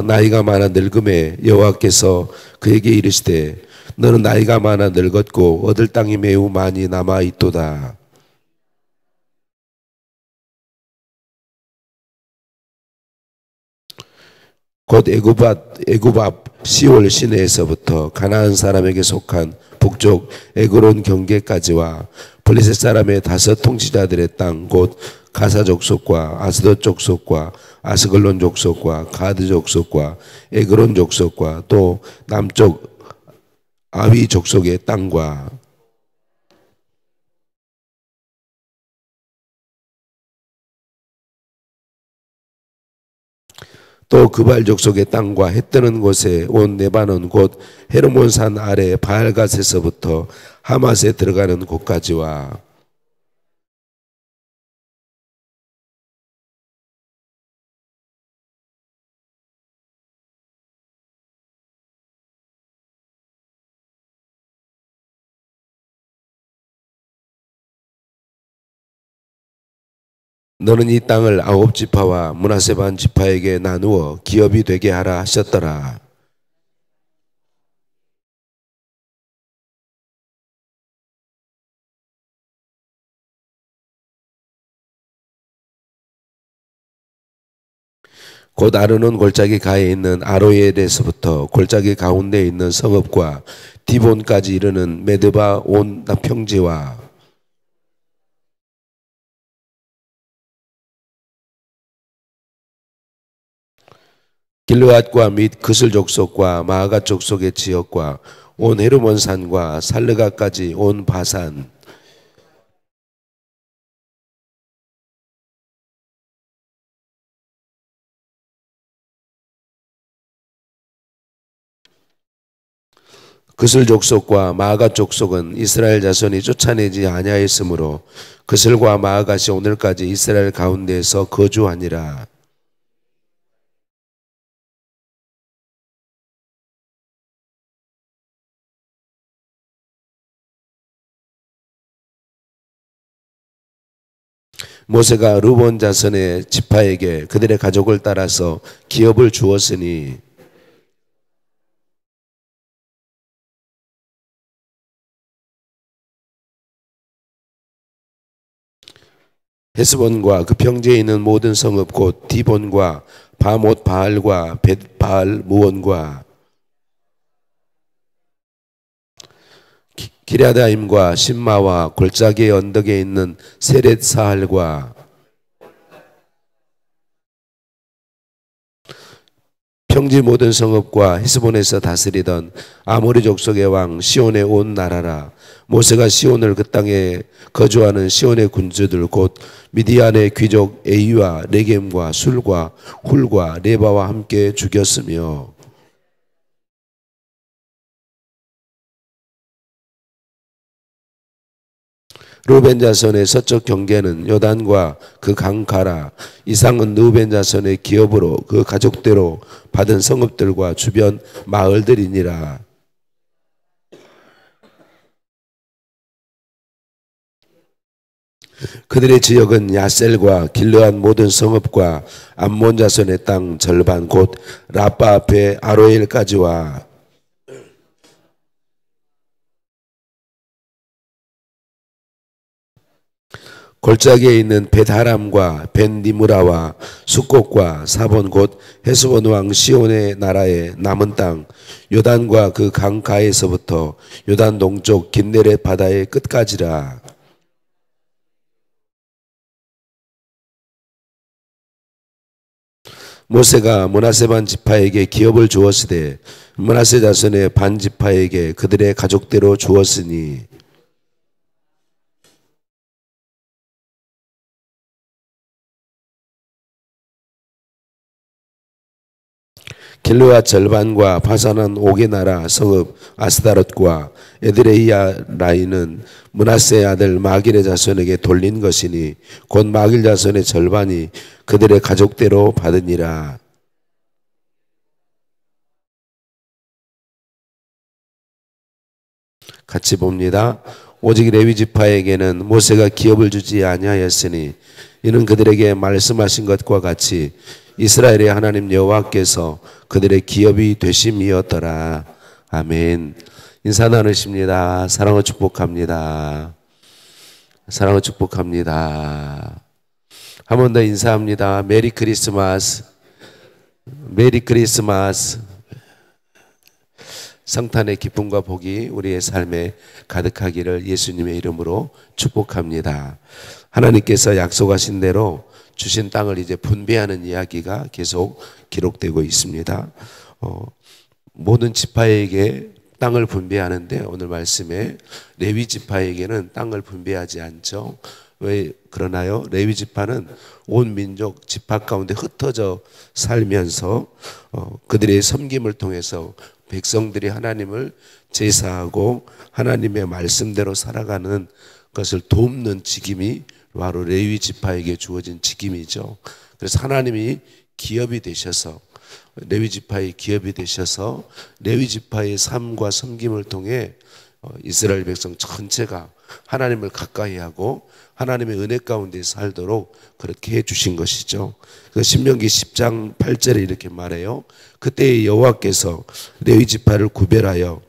나이가 많아 늙음에 여호와께서 그에게 이르시되 너는 나이가 많아 늙었고 얻을 땅이 매우 많이 남아 있도다. 곧 애굽 앞 시올 시내에서부터 가나안 사람에게 속한 북쪽 에그론 경계까지와 블레셋 사람의 5 통치자들의 땅 곧 가사 족속과 아스돗 족속과 아스글론 족속과 가드 족속과 에그론 족속과 또 남쪽 아위 족속의 땅과 또 그발 족속의 땅과 해 뜨는 곳에 온 레바논 곧 헤르몬 산 아래 바알갓에서부터 하맛에 들어가는 곳까지와 너는 이 땅을 9 지파와 므낫세 반 지파에게 나누어 기업이 되게 하라 하셨더라. 곧 아르논 골짜기 가에 있는 아로엘에서부터 골짜기 가운데에 있는 성읍과 디본까지 이르는 메드바 온 평지와 길르앗과 및 그슬 족속과 마아가 족속의 지역과 온 헤르몬 산과 살르가까지 온 바산 그슬 족속과 마아가 족속은 이스라엘 자손이 쫓아내지 아니하였으므로 그슬과 마아갓이 오늘까지 이스라엘 가운데에서 거주하니라. 모세가 르본 자손의 지파에게 그들의 가족을 따라서 기업을 주었으니 헤스본과 그 평지에 있는 모든 성읍 곧 디본과 바못 바알과 벳 바알 무온과 기랴다임과 신마와 골짜기의 언덕에 있는 세렛 사할과 평지 모든 성읍과 헤스본에서 다스리던 아모리 족속의 왕 시온의 온 나라라. 모세가 시온을 그 땅에 거주하는 시온의 군주들 곧 미디안의 귀족 에이와 레겜과 술과 훌과 레바와 함께 죽였으며 르벤 자손의 서쪽 경계는 요단과 그 강가라. 이상은 르벤 자손의 기업으로 그 가족대로 받은 성읍들과 주변 마을들이니라. 그들의 지역은 야셀과 길르앗 모든 성읍과 암몬 자손의 땅 절반 곧 라빠 앞에 아로엘까지와 골짜기에 있는 벳하람과 벳니무라와 수꽃과 사본 곧 헤스본 왕 시온의 나라의 남은 땅 요단과 그 강가에서부터 요단 동쪽 긴네렛 바다의 끝까지라. 모세가 므낫세 반 지파에게 기업을 주었으되 므낫세 자손의 반 지파에게 그들의 가족대로 주었으니 길르앗 절반과 바산한 옥의 나라 성읍 아스다롯과 에드레이아 라인은 므낫세의 아들 마길의 자손에게 돌린 것이니 곧 마길 자손의 절반이 그들의 가족대로 받으니라. 같이 봅니다. 오직 레위 지파에게는 모세가 기업을 주지 아니하였으니 이는 그들에게 말씀하신 것과 같이 이스라엘의 하나님 여호와께서 그들의 기업이 되심이었더라. 아멘. 인사 나누십니다. 사랑을 축복합니다. 사랑을 축복합니다. 한 번 더 인사합니다. 메리 크리스마스. 메리 크리스마스. 성탄의 기쁨과 복이 우리의 삶에 가득하기를 예수님의 이름으로 축복합니다. 하나님께서 약속하신 대로 주신 땅을 이제 분배하는 이야기가 계속 기록되고 있습니다. 모든 지파에게 땅을 분배하는데 오늘 말씀에 레위 지파에게는 땅을 분배하지 않죠. 왜 그러나요? 레위 지파는 온 민족 지파 가운데 흩어져 살면서 그들의 섬김을 통해서 백성들이 하나님을 제사하고 하나님의 말씀대로 살아가는 것을 돕는 직임이 바로 레위 지파에게 주어진 직임이죠. 그래서 하나님이 기업이 되셔서 레위 지파의 기업이 되셔서 레위 지파의 삶과 섬김을 통해 이스라엘 백성 전체가 하나님을 가까이하고 하나님의 은혜 가운데 살도록 그렇게 해주신 것이죠. 신명기 10장 8절에 이렇게 말해요. 그때 여호와께서 레위 지파를 구별하여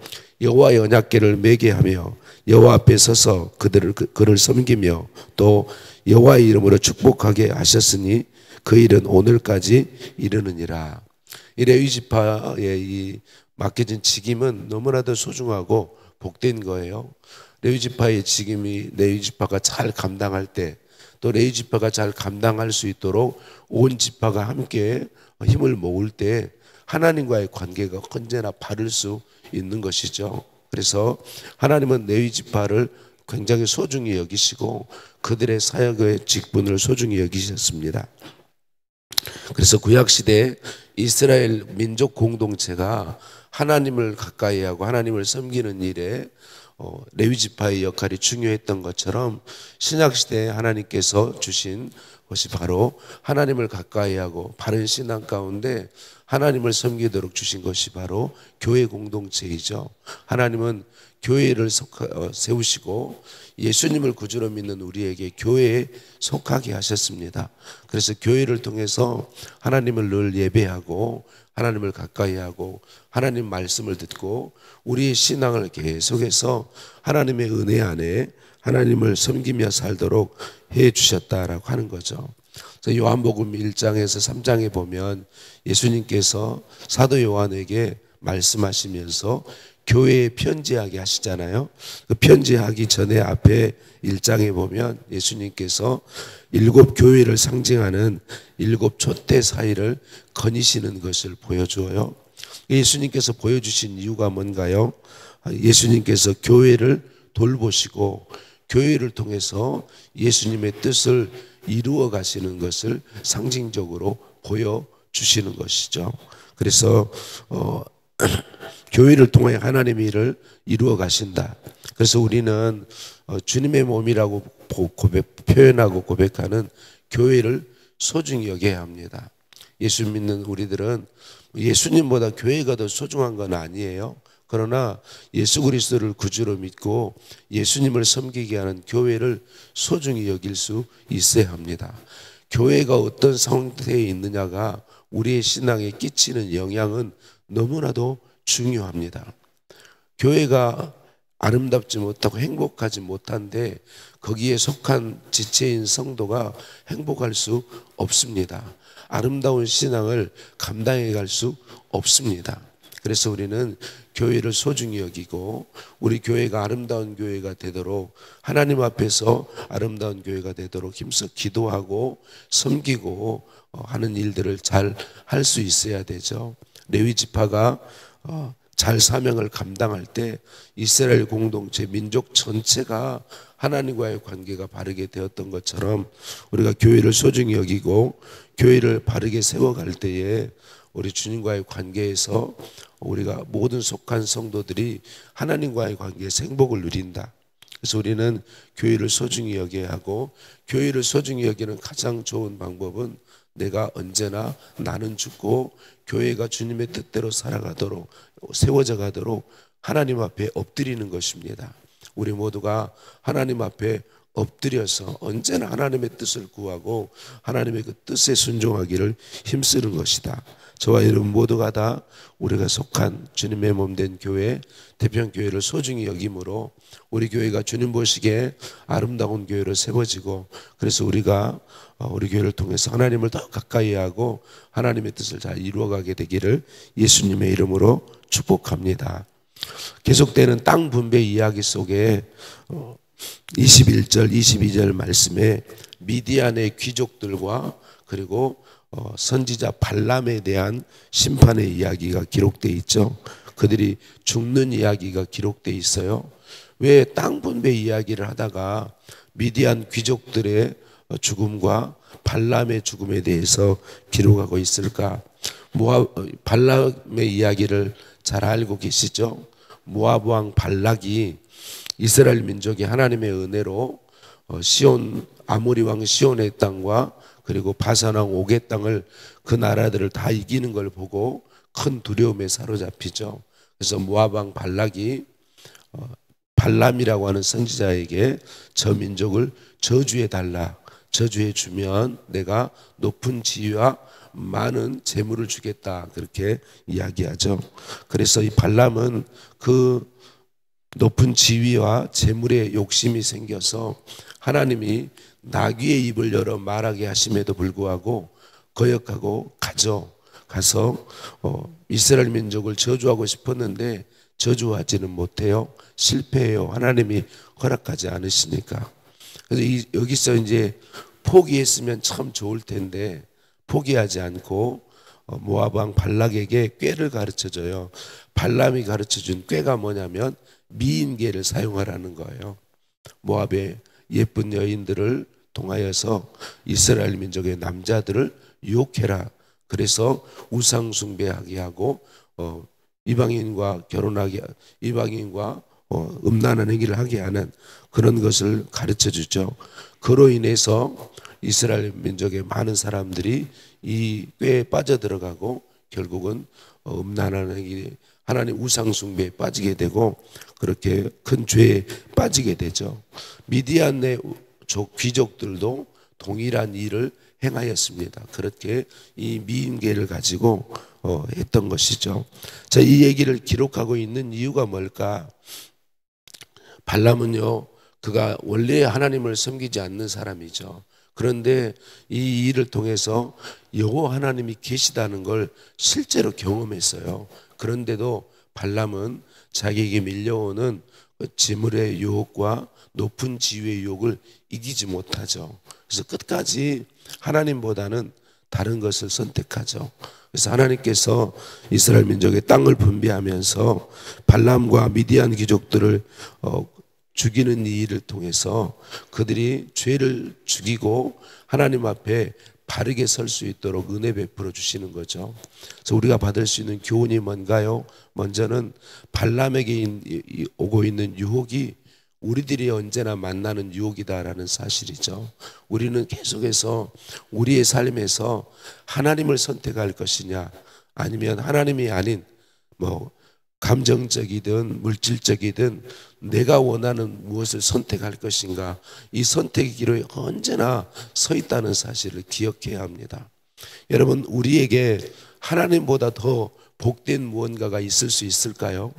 여호와의 언약궤를 매게 하며 여호와 앞에 서서 그를 섬기며 또 여호와의 이름으로 축복하게 하셨으니 그 일은 오늘까지 이르느니라. 이 레위 지파의 이 맡겨진 직임은 너무나도 소중하고 복된 거예요. 레위 지파의 직임이 레위 지파가 잘 감당할 때, 또 레위 지파가 잘 감당할 수 있도록 온 지파가 함께 힘을 모을 때 하나님과의 관계가 언제나 바를 수 있는 것이죠. 그래서 하나님은 레위 지파를 굉장히 소중히 여기시고 그들의 사역의 직분을 소중히 여기셨습니다. 그래서 구약시대 이스라엘 민족 공동체가 하나님을 가까이하고 하나님을 섬기는 일에 레위 지파의 역할이 중요했던 것처럼 신약시대에 하나님께서 주신 것이 바로 하나님을 가까이하고 바른 신앙 가운데 하나님을 섬기도록 주신 것이 바로 교회 공동체이죠. 하나님은 교회를 세우시고 예수님을 구주로 믿는 우리에게 교회에 속하게 하셨습니다. 그래서 교회를 통해서 하나님을 늘 예배하고 하나님을 가까이하고 하나님 말씀을 듣고 우리의 신앙을 계속해서 하나님의 은혜 안에 하나님을 섬기며 살도록 해 주셨다라고 하는 거죠. 그래서 요한복음 1장에서 3장에 보면 예수님께서 사도 요한에게 말씀하시면서 교회에 편지하게 하시잖아요. 그 편지하기 전에 앞에 1장에 보면 예수님께서 7 교회를 상징하는 7 촛대 사이를 거니시는 것을 보여주어요. 예수님께서 보여주신 이유가 뭔가요? 예수님께서 교회를 돌보시고 교회를 통해서 예수님의 뜻을 이루어 가시는 것을 상징적으로 보여주시는 것이죠. 그래서 교회를 통해 하나님의 일을 이루어 가신다. 그래서 우리는 주님의 몸이라고 표현하고 고백하는 교회를 소중히 여겨야 합니다. 예수 믿는 우리들은 예수님보다 교회가 더 소중한 건 아니에요. 그러나 예수 그리스도를 구주로 믿고 예수님을 섬기게 하는 교회를 소중히 여길 수 있어야 합니다. 교회가 어떤 상태에 있느냐가 우리의 신앙에 끼치는 영향은 너무나도 중요합니다. 교회가 아름답지 못하고 행복하지 못한데 거기에 속한 지체인 성도가 행복할 수 없습니다. 아름다운 신앙을 감당해 갈 수 없습니다. 그래서 우리는 교회를 소중히 여기고 우리 교회가 아름다운 교회가 되도록 하나님 앞에서 아름다운 교회가 되도록 힘써 기도하고 섬기고 하는 일들을 잘 할 수 있어야 되죠. 레위 지파가 잘 사명을 감당할 때 이스라엘 공동체 민족 전체가 하나님과의 관계가 바르게 되었던 것처럼 우리가 교회를 소중히 여기고 교회를 바르게 세워갈 때에 우리 주님과의 관계에서 우리가 모든 속한 성도들이 하나님과의 관계에서 행복을 누린다. 그래서 우리는 교회를 소중히 여겨야 하고 교회를 소중히 여기는 가장 좋은 방법은 내가 언제나 나는 죽고 교회가 주님의 뜻대로 살아가도록 세워져 가도록 하나님 앞에 엎드리는 것입니다. 우리 모두가 하나님 앞에 엎드려서 언제나 하나님의 뜻을 구하고 하나님의 그 뜻에 순종하기를 힘쓰는 것이다. 저와 여러분 모두가 다 우리가 속한 주님의 몸된 교회, 대평교회를 소중히 여김으로 우리 교회가 주님 보시기에 아름다운 교회로 세워지고, 그래서 우리가 우리 교회를 통해서 하나님을 더 가까이 하고 하나님의 뜻을 잘 이루어가게 되기를 예수님의 이름으로 축복합니다. 계속되는 땅 분배 이야기 속에 21절, 22절 말씀에 미디안의 귀족들과 그리고 선지자 발람에 대한 심판의 이야기가 기록되어 있죠. 그들이 죽는 이야기가 기록되어 있어요. 왜 땅 분배 이야기를 하다가 미디안 귀족들의 죽음과 발람의 죽음에 대해서 기록하고 있을까? 발람의 이야기를 잘 알고 계시죠? 모압 왕 발락이 이스라엘 민족이 하나님의 은혜로 시온, 아모리 왕 시온의 땅과 그리고 바산 왕 옥의 땅을, 그 나라들을 다 이기는 걸 보고 큰 두려움에 사로잡히죠. 그래서 모압 왕 발락이 발람이라고 하는 선지자에게 저 민족을 저주해 달라, 저주해 주면 내가 높은 지위와 많은 재물을 주겠다, 그렇게 이야기하죠. 그래서 이 발람은 그 높은 지위와 재물에 욕심이 생겨서 하나님이 나귀의 입을 열어 말하게 하심에도 불구하고 거역하고 가서 이스라엘 민족을 저주하고 싶었는데 저주하지는 못해요. 실패해요. 하나님이 허락하지 않으시니까. 그래서 여기서 이제 포기했으면 참 좋을 텐데 포기하지 않고 모압 왕 발락에게 꾀를 가르쳐줘요. 발람이 가르쳐준 꾀가 뭐냐면 미인계를 사용하라는 거예요. 모압의 예쁜 여인들을 통하여서 이스라엘 민족의 남자들을 유혹해라. 그래서 우상 숭배하게 하고 이방인과 결혼하게, 이방인과 음란한 행위를 하게 하는 그런 것을 가르쳐 주죠. 그로 인해서 이스라엘 민족의 많은 사람들이 이 꾀에 빠져들어가고 결국은 음란한 행위, 하나님 우상 숭배에 빠지게 되고 그렇게 큰 죄에 빠지게 되죠. 미디안의 귀족들도 동일한 일을 행하였습니다. 그렇게 이 미인계를 가지고 했던 것이죠. 자, 이 얘기를 기록하고 있는 이유가 뭘까? 발람은요, 그가 원래 하나님을 섬기지 않는 사람이죠. 그런데 이 일을 통해서 여호와 하나님이 계시다는 걸 실제로 경험했어요. 그런데도 발람은 자기에게 밀려오는 재물의 유혹과 높은 지위의 유혹을 이기지 못하죠. 그래서 끝까지 하나님보다는 다른 것을 선택하죠. 그래서 하나님께서 이스라엘 민족의 땅을 분배하면서 발람과 미디안 귀족들을 죽이는 이 일을 통해서 그들이 죄를 죽이고 하나님 앞에 바르게 설 수 있도록 은혜 베풀어 주시는 거죠. 그래서 우리가 받을 수 있는 교훈이 뭔가요? 먼저는 발람에게 오고 있는 유혹이 우리들이 언제나 만나는 유혹이다라는 사실이죠. 우리는 계속해서 우리의 삶에서 하나님을 선택할 것이냐, 아니면 하나님이 아닌 감정적이든 물질적이든 내가 원하는 무엇을 선택할 것인가, 이 선택의 길에 언제나 서 있다는 사실을 기억해야 합니다. 여러분, 우리에게 하나님보다 더 복된 무언가가 있을 수 있을까요?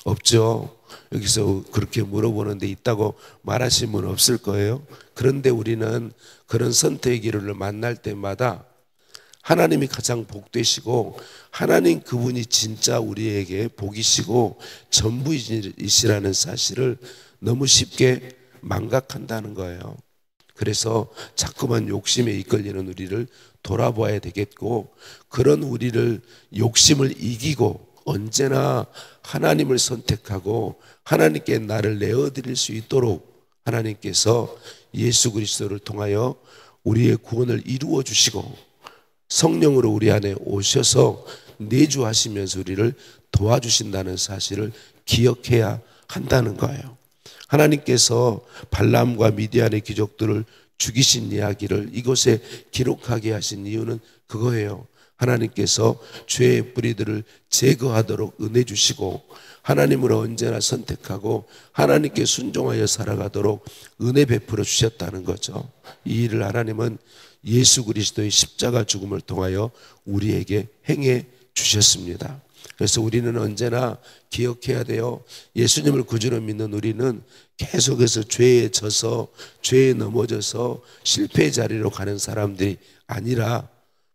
없죠. 여기서 그렇게 물어보는데 있다고 말하신 분은 없을 거예요. 그런데 우리는 그런 선택의 길을 만날 때마다 하나님이 가장 복되시고 하나님 그분이 진짜 우리에게 복이시고 전부이시라는 사실을 너무 쉽게 망각한다는 거예요. 그래서 자꾸만 욕심에 이끌리는 우리를 돌아봐야 되겠고, 그런 우리를 욕심을 이기고 언제나 하나님을 선택하고 하나님께 나를 내어드릴 수 있도록 하나님께서 예수 그리스도를 통하여 우리의 구원을 이루어 주시고 성령으로 우리 안에 오셔서 내주하시면서 우리를 도와주신다는 사실을 기억해야 한다는 거예요. 하나님께서 발람과 미디안의 귀족들을 죽이신 이야기를 이곳에 기록하게 하신 이유는 그거예요. 하나님께서 죄의 뿌리들을 제거하도록 은혜 주시고 하나님을 언제나 선택하고 하나님께 순종하여 살아가도록 은혜 베풀어 주셨다는 거죠. 이 일을 하나님은 예수 그리스도의 십자가 죽음을 통하여 우리에게 행해 주셨습니다. 그래서 우리는 언제나 기억해야 돼요. 예수님을 구주로 믿는 우리는 계속해서 죄에 져서 죄에 넘어져서 실패의 자리로 가는 사람들이 아니라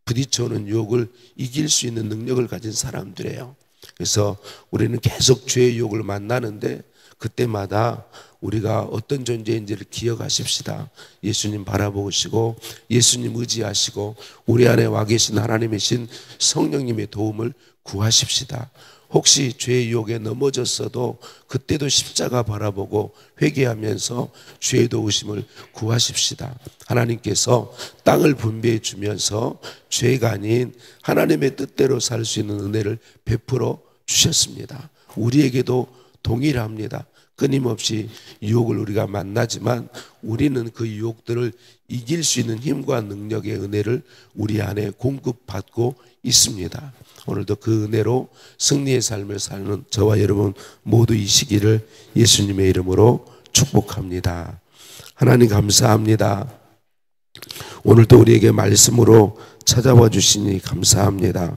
부딪혀오는 유혹을 이길 수 있는 능력을 가진 사람들이에요. 그래서 우리는 계속 죄의 유혹을 만나는데 그때마다 우리가 어떤 존재인지를 기억하십시다. 예수님 바라보시고 예수님 의지하시고 우리 안에 와 계신 하나님이신 성령님의 도움을 구하십시다. 혹시 죄의 유혹에 넘어졌어도 그때도 십자가 바라보고 회개하면서 죄의 도우심을 구하십시다. 하나님께서 땅을 분배해 주면서 죄가 아닌 하나님의 뜻대로 살 수 있는 은혜를 베풀어 주셨습니다. 우리에게도 동일합니다. 끊임없이 유혹을 우리가 만나지만 우리는 그 유혹들을 이길 수 있는 힘과 능력의 은혜를 우리 안에 공급받고 있습니다. 오늘도 그 은혜로 승리의 삶을 사는 저와 여러분 모두이시기를 예수님의 이름으로 축복합니다. 하나님 감사합니다. 오늘도 우리에게 말씀으로 찾아와 주시니 감사합니다.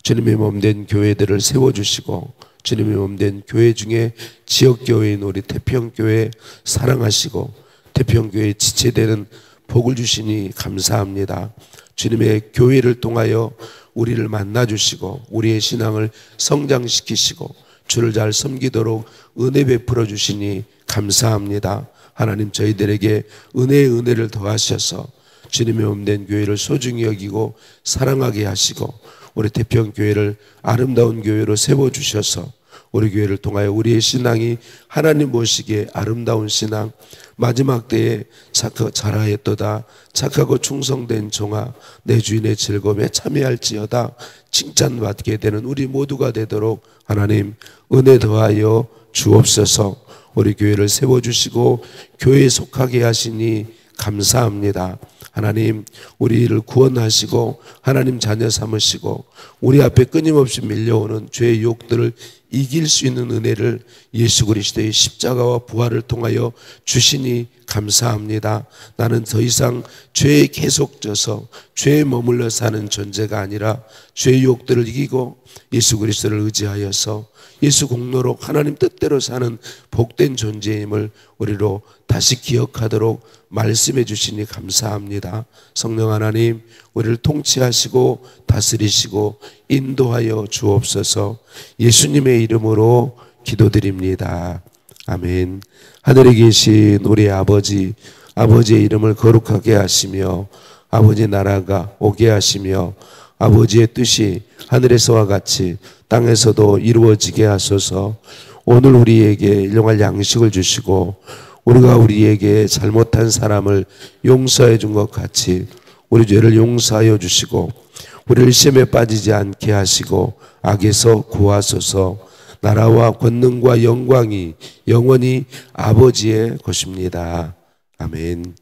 주님의 몸된 교회들을 세워주시고 주님의 몸된 교회 중에 지역교회인 우리 태평교회 사랑하시고 태평교회에 지체되는 복을 주시니 감사합니다. 주님의 교회를 통하여 우리를 만나주시고 우리의 신앙을 성장시키시고 주를 잘 섬기도록 은혜 베풀어 주시니 감사합니다. 하나님 저희들에게 은혜의 은혜를 더하셔서 주님의 몸된 교회를 소중히 여기고 사랑하게 하시고 우리 태평교회를 아름다운 교회로 세워주셔서 우리 교회를 통하여 우리의 신앙이 하나님 보시기에 아름다운 신앙, 마지막 때에 잘하였도다 착하고 충성된 종아 내 주인의 즐거움에 참여할지어다 칭찬받게 되는 우리 모두가 되도록 하나님 은혜 더하여 주옵소서. 우리 교회를 세워주시고 교회에 속하게 하시니 감사합니다. 하나님 우리를 구원하시고 하나님 자녀 삼으시고 우리 앞에 끊임없이 밀려오는 죄의 유혹들을 이길 수 있는 은혜를 예수 그리스도의 십자가와 부활을 통하여 주시니 감사합니다. 나는 더 이상 죄에 계속 져서 죄에 머물러 사는 존재가 아니라 죄의 유혹들을 이기고 예수 그리스도를 의지하여서 예수 공로로 하나님 뜻대로 사는 복된 존재임을 우리로 다시 기억하도록 말씀해 주시니 감사합니다. 성령 하나님 우리를 통치하시고 다스리시고 인도하여 주옵소서. 예수님의 이름으로 기도드립니다. 아멘. 하늘에 계신 우리 아버지, 아버지의 이름을 거룩하게 하시며 아버지 나라가 오게 하시며 아버지의 뜻이 하늘에서와 같이 땅에서도 이루어지게 하소서. 오늘 우리에게 일용할 양식을 주시고 우리가 우리에게 잘못한 사람을 용서해 준 것 같이 우리 죄를 용서하여 주시고 우리를 시험에 빠지지 않게 하시고 악에서 구하소서. 나라와 권능과 영광이 영원히 아버지의 것입니다. 아멘.